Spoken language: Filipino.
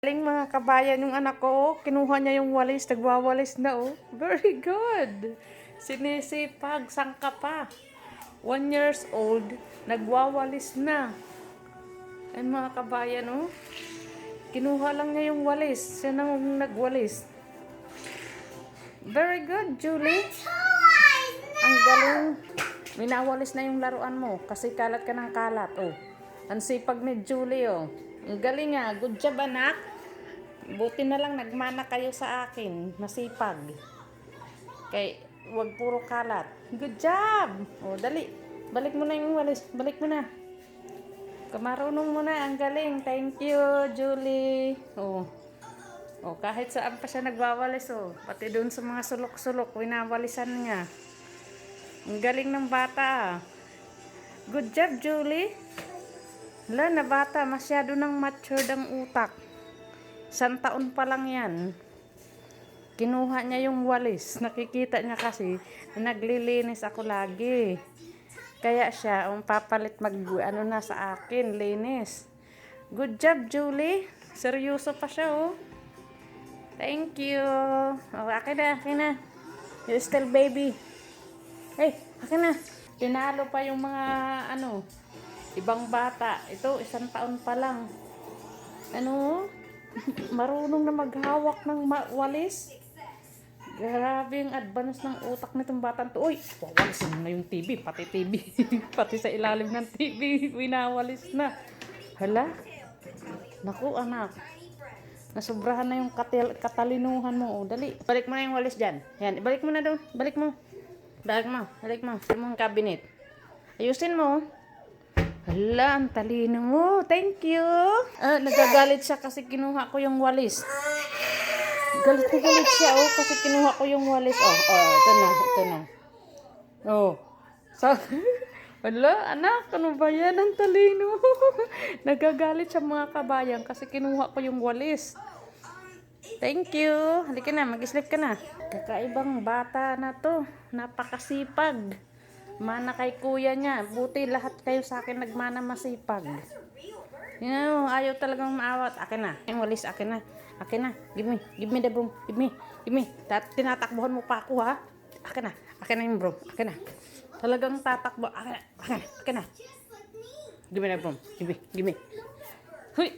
Galing mga kabayan yung anak ko, kinuha niya yung walis, nagwawalis na oh. Very good. Sinisipag, sangka pa. 1 years old, nagwawalis na. Ay mga kabayan oh. Kinuha lang niya yung walis, siya nang nagwalis. Very good, Julie. Ang galing. Minawalis na yung laruan mo kasi kalat ka ng kalat oh. Ang sipag ni Julie oh. Ang galing nga. Good job anak. Buti na lang nagmana kayo sa akin. Masipag. Kay wag puro kalat. Good job. O dali. Balik mo na yung walis. Balik mo na. Kamarunong mo na. Ang galing. Thank you, Julie. O kahit saan pa siya nagwawalis oh. Pati doon sa mga sulok-sulok. Winawalisan niya. Ang galing ng bata. Good job, Julie. Wala na bata, masyado nang matured ang utak. 1 taon pa lang yan. Kinuha niya yung walis. Nakikita niya kasi naglilinis ako lagi. Kaya siya, papalit ano na sa akin, linis. Good job, Julie. Seryoso pa siya, oh. Thank you. Akin na. You're still baby. Hey, akin na. Tinalo pa yung mga, ibang bata. Ito, 1 taon pa lang. Marunong na maghawak ng walis. Grabe yung advance ng utak nitong batang to. Uy, wawalisin na yung TV. Pati TV. Pati sa ilalim ng TV. Winawalis na. Hala. Naku, anak. Nasobrahan na yung katalinuhan mo. O, dali. Balik mo na yung walis dyan. Yan, ibalik mo na doon. Balik mo. Balik mo ang cabinet. Ayusin mo. Hala, ang talino mo. Thank you. Nagagalit siya kasi kinuha ko yung walis. Galit siya, oh, kasi kinuha ko yung walis. Ito na. Hala, anak, ano ba yan? Ang talino. Nagagalit siya mga kabayan kasi kinuha ko yung walis. Thank you. Halika na, mag-sleep ka na. Kakaibang bata na to. Napakasipag. Mana kay kuya niya. Buti lahat kayo sa akin nagmana masipag. Ayaw talagang maawat. Akin na. Yung walis, akin na. Give me the broom. Give me. Tinatakbuhan mo pa ako, ha? Akin na yung broom. Akin na. Talagang tatakbo. Akin na. Give me the broom. Give me. Huy.